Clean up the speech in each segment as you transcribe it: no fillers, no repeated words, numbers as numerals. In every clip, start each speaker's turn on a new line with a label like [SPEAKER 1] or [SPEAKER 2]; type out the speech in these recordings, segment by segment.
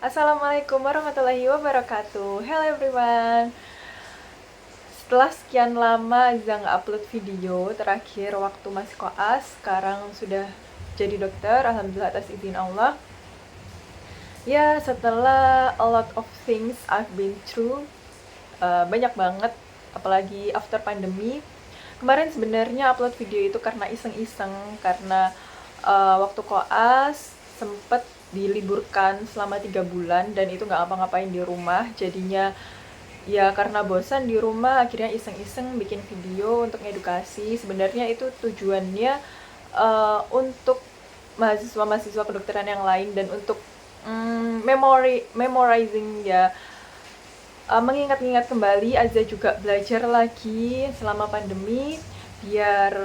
[SPEAKER 1] Assalamualaikum warahmatullahi wabarakatuh. Hello everyone. Setelah sekian lama Aziza nggak upload video, terakhir waktu masih koas, sekarang sudah jadi dokter, alhamdulillah atas izin Allah. Ya, setelah a lot of things I've been through, banyak banget, apalagi after pandemi. Kemarin sebenarnya upload video itu karena iseng-iseng, karena waktu koas sempet diliburkan selama 3 bulan dan itu nggak ngapa-ngapain di rumah, jadinya ya karena bosan di rumah akhirnya iseng-iseng bikin video untuk edukasi. Sebenarnya itu tujuannya untuk mahasiswa-mahasiswa kedokteran yang lain dan untuk memorizing ya, mengingat-ingat kembali. Aziza juga belajar lagi selama pandemi biar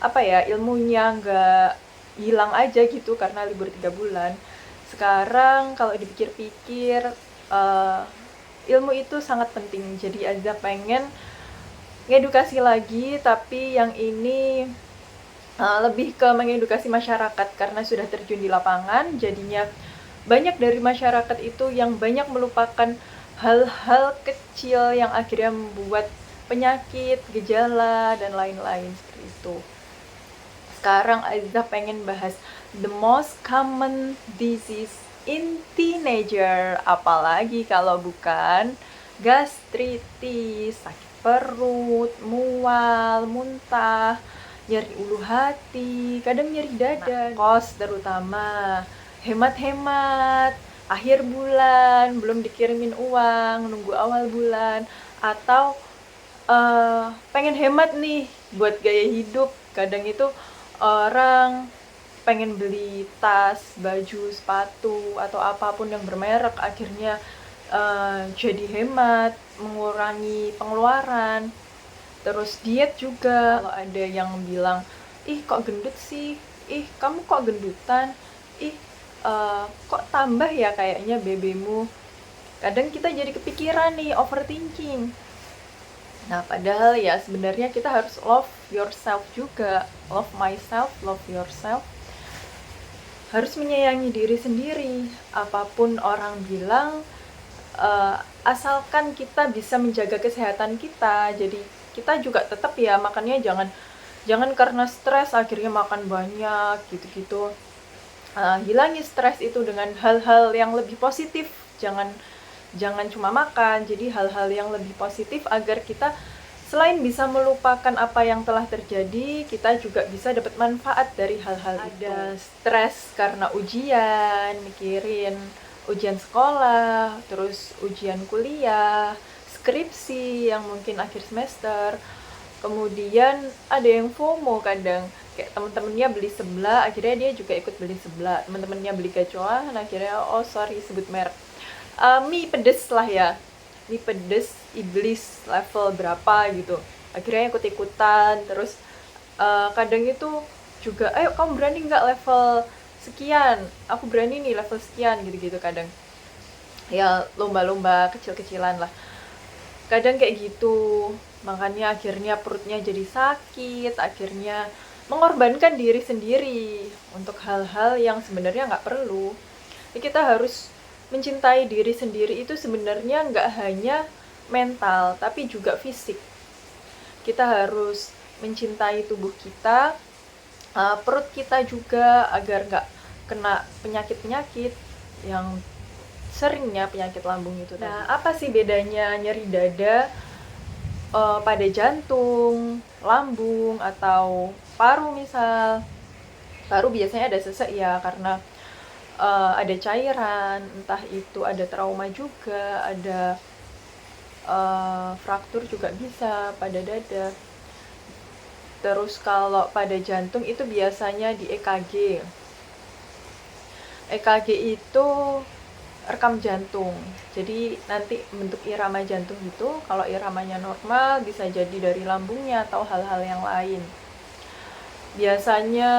[SPEAKER 1] apa ya, ilmunya nggak hilang aja gitu karena libur 3 bulan. Sekarang kalau dipikir-pikir, ilmu itu sangat penting, jadi Aziza pengen ngedukasi lagi, tapi yang ini lebih ke mengedukasi masyarakat karena sudah terjun di lapangan. Jadinya banyak dari masyarakat itu yang banyak melupakan hal-hal kecil yang akhirnya membuat penyakit, gejala, dan lain-lain seperti itu. Sekarang Aziza pengen bahas the most common disease in teenager, apalagi kalau bukan gastritis, sakit perut, mual, muntah, nyeri ulu hati, kadang nyeri dada, kos terutama, hemat-hemat, akhir bulan belum dikirimin uang, nunggu awal bulan, atau pengen hemat nih buat gaya hidup. Kadang itu orang pengen beli tas, baju, sepatu, atau apapun yang bermerek, akhirnya jadi hemat, mengurangi pengeluaran. Terus diet juga, kalau ada yang bilang, ih kok gendut sih, ih kamu kok gendutan, ih kok tambah ya kayaknya BB-mu. Kadang kita jadi kepikiran nih, overthinking. Nah, padahal ya sebenarnya kita harus love yourself juga. Love myself, love yourself. Harus menyayangi diri sendiri. Apapun orang bilang, asalkan kita bisa menjaga kesehatan kita. Jadi kita juga tetap ya makannya jangan karena stres akhirnya makan banyak gitu-gitu. Hilangi stres itu dengan hal-hal yang lebih positif. Jangan cuma makan, jadi hal-hal yang lebih positif agar kita selain bisa melupakan apa yang telah terjadi, kita juga bisa dapat manfaat dari hal-hal itu. Ada stres karena ujian, mikirin ujian sekolah, terus ujian kuliah, skripsi yang mungkin akhir semester. Kemudian ada yang FOMO, kadang kayak temen-temennya beli sebelah, akhirnya dia juga ikut beli sebelah. Temen-temennya beli gacoan, akhirnya oh sorry sebut merek, mie pedes lah ya, mie pedes iblis level berapa gitu, akhirnya ikut-ikutan. Terus kadang itu juga, ayo kamu berani nggak level sekian, aku berani nih level sekian gitu-gitu. Kadang ya lomba-lomba kecil-kecilan lah, kadang kayak gitu. Makanya akhirnya perutnya jadi sakit, akhirnya mengorbankan diri sendiri untuk hal-hal yang sebenarnya nggak perlu. Jadi kita harus mencintai diri sendiri itu sebenarnya nggak hanya mental, tapi juga fisik. Kita harus mencintai tubuh kita, perut kita juga, agar nggak kena penyakit-penyakit yang seringnya penyakit lambung itu. Nah, apa sih bedanya nyeri dada pada jantung, lambung, atau paru misal? Paru biasanya ada sesek ya, karena ada cairan, entah itu ada trauma juga, ada fraktur juga bisa pada dada. Terus kalau pada jantung itu biasanya di EKG. EKG itu rekam jantung. Jadi nanti bentuk irama jantung itu, kalau iramanya normal bisa jadi dari lambungnya atau hal-hal yang lain. Biasanya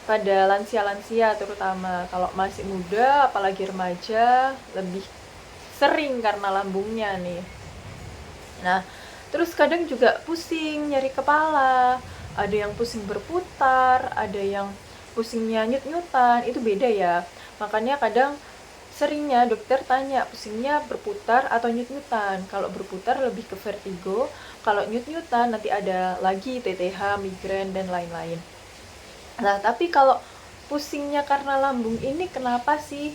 [SPEAKER 1] pada lansia-lansia terutama, kalau masih muda apalagi remaja lebih sering karena lambungnya nih. Nah, terus kadang juga pusing, nyeri kepala, ada yang pusing berputar, ada yang pusingnya nyut-nyutan, itu beda ya. Makanya kadang seringnya dokter tanya pusingnya berputar atau nyut-nyutan. Kalau berputar lebih ke vertigo, kalau nyut-nyutan nanti ada lagi TTH, migrain, dan lain-lain. Nah, tapi kalau pusingnya karena lambung ini kenapa sih?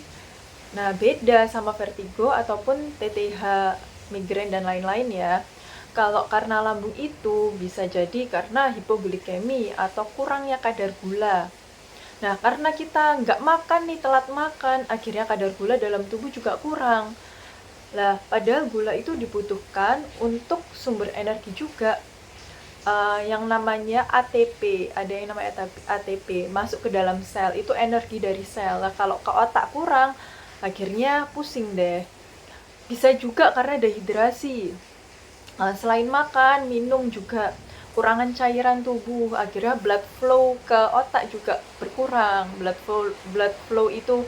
[SPEAKER 1] Nah, beda sama vertigo ataupun TTH, migrain, dan lain-lain ya. Kalau karena lambung itu bisa jadi karena hipoglikemi atau kurangnya kadar gula. Nah, karena kita nggak makan nih, telat makan, akhirnya kadar gula dalam tubuh juga kurang. Lah, padahal gula itu dibutuhkan untuk sumber energi juga. Yang namanya ATP, ada yang namanya ATP, masuk ke dalam sel, itu energi dari sel. Nah, kalau ke otak kurang, akhirnya pusing deh. Bisa juga karena dehidrasi. Selain makan, minum juga kurangan cairan tubuh, akhirnya blood flow ke otak juga berkurang. Blood flow itu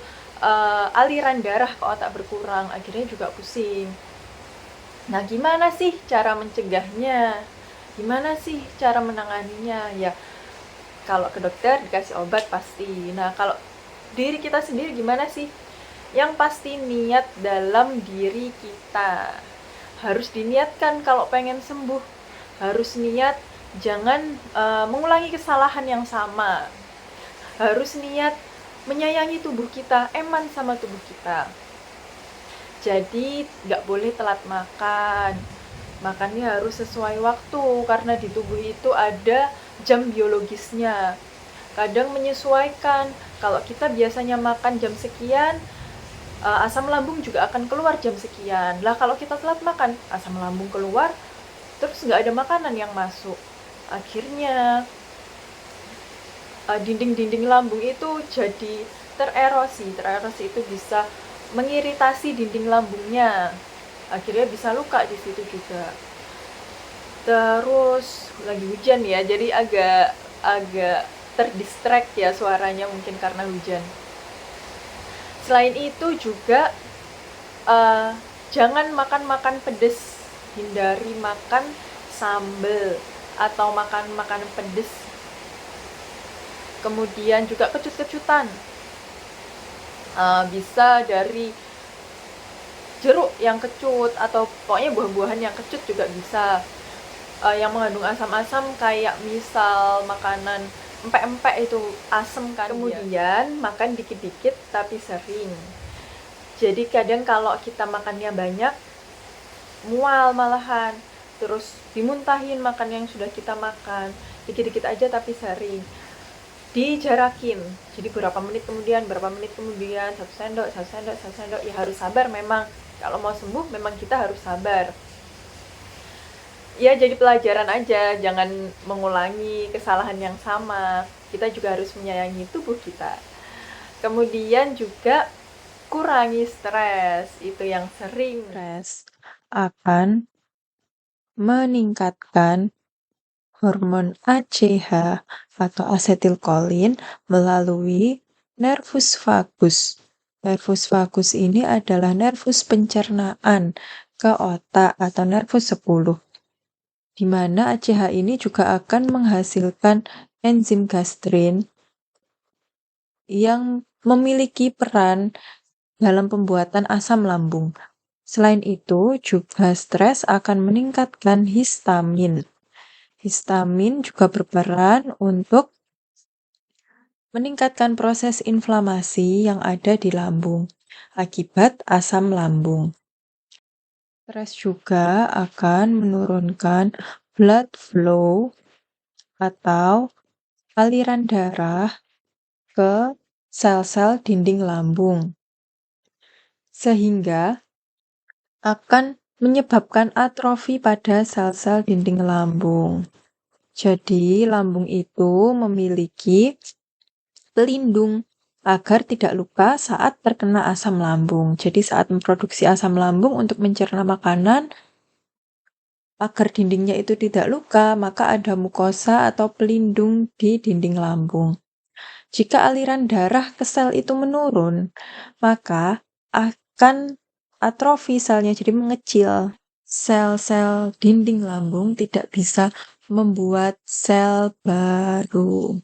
[SPEAKER 1] aliran darah ke otak berkurang, akhirnya juga pusing. Nah, gimana sih cara mencegahnya? Gimana sih cara menanganinya? Ya, kalau ke dokter dikasih obat pasti. Nah, kalau diri kita sendiri gimana sih? Yang pasti niat dalam diri kita. Harus diniatkan kalau pengen sembuh. Harus niat jangan mengulangi kesalahan yang sama. Harus niat menyayangi tubuh kita, eman sama tubuh kita. Jadi nggak boleh telat makan. Makannya harus sesuai waktu karena di tubuh itu ada jam biologisnya. Kadang menyesuaikan. Kalau kita biasanya makan jam sekian, asam lambung juga akan keluar jam sekian. Lah kalau kita telat makan, asam lambung keluar, terus nggak ada makanan yang masuk. Akhirnya dinding-dinding lambung itu jadi tererosi. Tererosi itu bisa mengiritasi dinding lambungnya. Akhirnya bisa luka di situ juga. Terus lagi hujan ya, jadi agak terdistract ya suaranya mungkin karena hujan. Selain itu juga jangan makan pedes, hindari makan sambal atau makan makanan pedes. Kemudian juga kecut-kecutan, bisa dari jeruk yang kecut atau pokoknya buah-buahan yang kecut juga bisa. Yang mengandung asam-asam kayak misal makanan empek-empek itu asam kan. Kemudian makan dikit-dikit tapi sering. Jadi kadang kalau kita makannya banyak, mual malahan, terus dimuntahin makan yang sudah kita makan. Dikit-dikit aja tapi sering. Dijarakin, jadi berapa menit kemudian, 1 sendok, ya harus sabar memang. Kalau mau sembuh memang kita harus sabar. Ya jadi pelajaran aja, jangan mengulangi kesalahan yang sama. Kita juga harus menyayangi tubuh kita. Kemudian juga kurangi stres, itu yang sering.
[SPEAKER 2] Stres akan meningkatkan hormon ACH atau asetilkolin melalui nervus vagus. Nervus vagus ini adalah nervus pencernaan ke otak atau nervus 10, di mana ACH ini juga akan menghasilkan enzim gastrin yang memiliki peran dalam pembuatan asam lambung. Selain itu, juga stres akan meningkatkan histamin. Histamin juga berperan untuk meningkatkan proses inflamasi yang ada di lambung akibat asam lambung. Stres juga akan menurunkan blood flow atau aliran darah ke sel-sel dinding lambung, sehingga akan menyebabkan atrofi pada sel-sel dinding lambung. Jadi, lambung itu memiliki pelindung agar tidak luka saat terkena asam lambung. Jadi, saat memproduksi asam lambung untuk mencerna makanan, agar dindingnya itu tidak luka, maka ada mukosa atau pelindung di dinding lambung. Jika aliran darah ke sel itu menurun, maka akan atrofi selnya, jadi mengecil. Sel-sel dinding lambung tidak bisa membuat sel baru.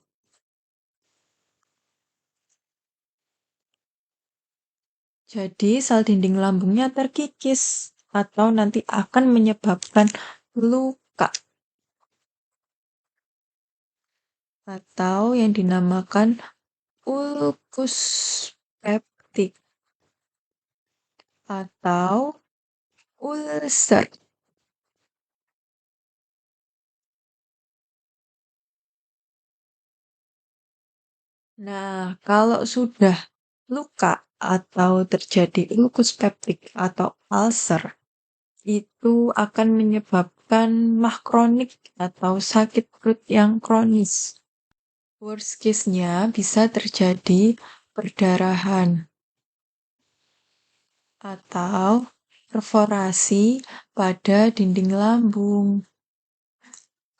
[SPEAKER 2] Jadi sel dinding lambungnya terkikis atau nanti akan menyebabkan luka atau yang dinamakan ulkus peptik atau ulcer. Nah, kalau sudah luka atau terjadi ulkus peptik atau ulcer, itu akan menyebabkan mah kronik atau sakit perut yang kronis. Worst case-nya bisa terjadi perdarahan atau perforasi pada dinding lambung.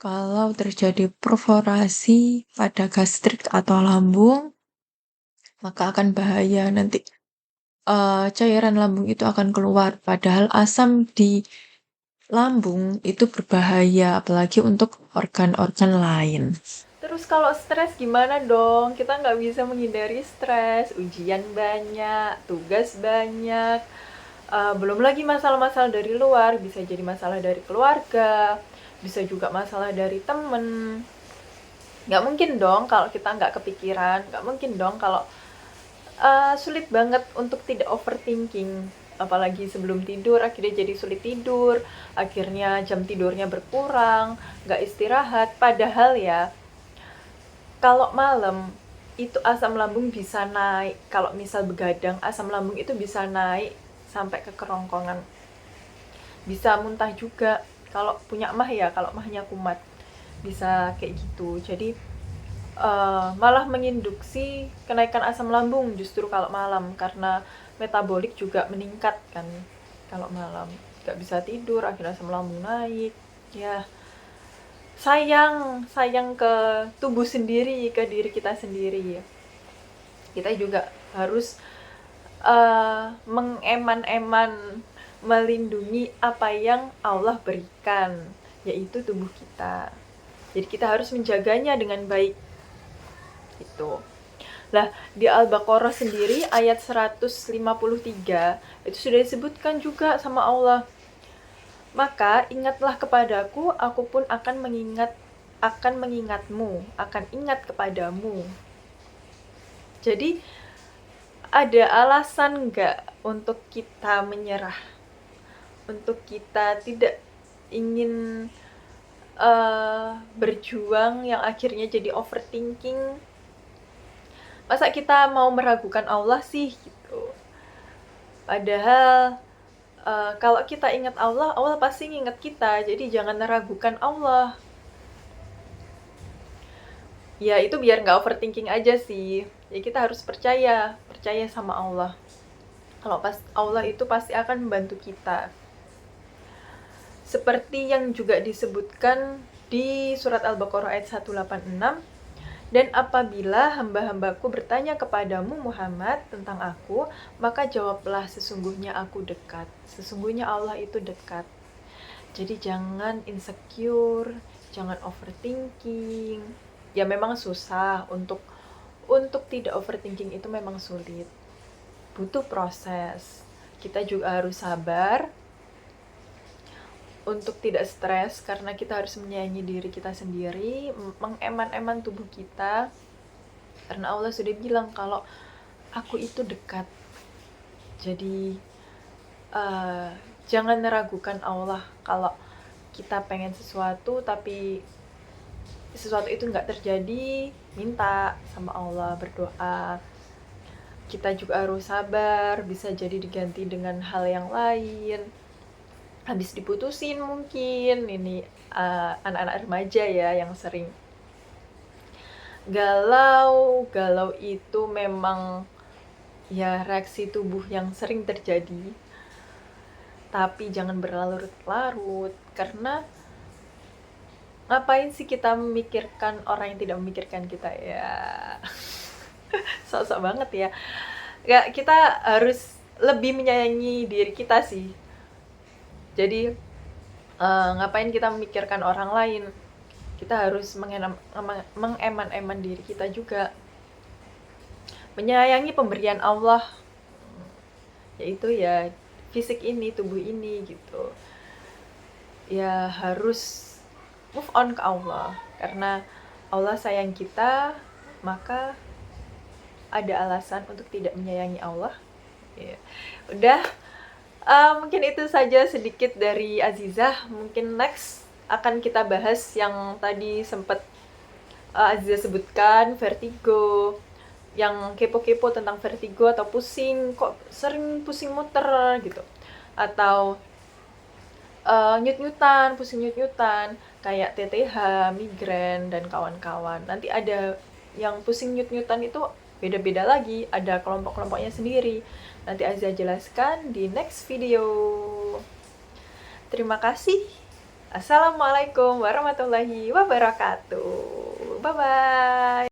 [SPEAKER 2] Kalau terjadi perforasi pada gastrik atau lambung, maka akan bahaya nanti. Cairan lambung itu akan keluar, padahal asam di lambung itu berbahaya, apalagi untuk organ-organ lain.
[SPEAKER 1] Terus kalau stres gimana dong? Kita nggak bisa menghindari stres, ujian banyak, tugas banyak, belum lagi masalah-masalah dari luar, bisa jadi masalah dari keluarga, bisa juga masalah dari temen. Nggak mungkin dong kalau kita nggak kepikiran, nggak mungkin dong kalau sulit banget untuk tidak overthinking, apalagi sebelum tidur akhirnya jadi sulit tidur, akhirnya jam tidurnya berkurang, nggak istirahat, padahal ya kalau malam itu asam lambung bisa naik, kalau misal begadang asam lambung itu bisa naik sampai ke kerongkongan, bisa muntah juga kalau punya mah ya, kalau mahnya kumat bisa kayak gitu. Jadi malah menginduksi kenaikan asam lambung justru kalau malam, karena metabolik juga meningkat kan kalau malam, nggak bisa tidur akhirnya asam lambung naik. Ya sayang ke tubuh sendiri, ke diri kita sendiri. Kita juga harus mengeman-eman melindungi apa yang Allah berikan, yaitu tubuh kita. Jadi kita harus menjaganya dengan baik. Itu. Lah, di Al-Baqarah sendiri ayat 153 itu sudah disebutkan juga sama Allah. Maka ingatlah kepadaku, aku pun akan mengingatmu, akan ingat kepadamu. Jadi ada alasan nggak untuk kita menyerah? Untuk kita tidak ingin berjuang yang akhirnya jadi overthinking? Masa kita mau meragukan Allah sih gitu? Padahal kalau kita ingat Allah, Allah pasti ingat kita. Jadi jangan meragukan Allah. Ya itu biar nggak overthinking aja sih. Ya kita harus percaya sama Allah. Kalau pas Allah itu pasti akan membantu kita. Seperti yang juga disebutkan di surat Al-Baqarah ayat 186, dan apabila hamba-hambaku bertanya kepadamu Muhammad tentang aku, maka jawablah sesungguhnya aku dekat. Sesungguhnya Allah itu dekat. Jadi jangan insecure, jangan overthinking. Ya memang susah untuk tidak overthinking, itu memang sulit. Butuh proses. Kita juga harus sabar untuk tidak stres, karena kita harus menyayangi diri kita sendiri, mengeman-eman tubuh kita, karena Allah sudah bilang kalau aku itu dekat. Jadi jangan meragukan Allah. Kalau kita pengen sesuatu tapi sesuatu itu nggak terjadi, minta sama Allah, berdoa. Kita juga harus sabar, bisa jadi diganti dengan hal yang lain. Habis diputusin mungkin, ini anak-anak remaja ya yang sering galau itu memang ya reaksi tubuh yang sering terjadi, tapi jangan berlarut-larut, karena ngapain sih kita memikirkan orang yang tidak memikirkan kita ya. Sok-sok banget ya. Ya kita harus lebih menyayangi diri kita sih. Jadi ngapain kita memikirkan orang lain, kita harus mengeman-eman diri kita juga, menyayangi pemberian Allah. yaitu ya fisik ini, tubuh ini gitu. Ya harus move on ke Allah, karena Allah sayang kita, maka ada alasan untuk tidak menyayangi Allah. Ya. Udah, mungkin itu saja sedikit dari Azizah. Mungkin next akan kita bahas yang tadi sempat Azizah sebutkan, vertigo, yang kepo-kepo tentang vertigo atau pusing, kok sering pusing muter gitu, atau nyut-nyutan, pusing nyut-nyutan, kayak TTH, migrain, dan kawan-kawan. Nanti ada yang pusing nyut-nyutan itu beda-beda lagi, ada kelompok-kelompoknya sendiri. Nanti Azizah jelaskan di next video. Terima kasih. Assalamualaikum warahmatullahi wabarakatuh. Bye-bye.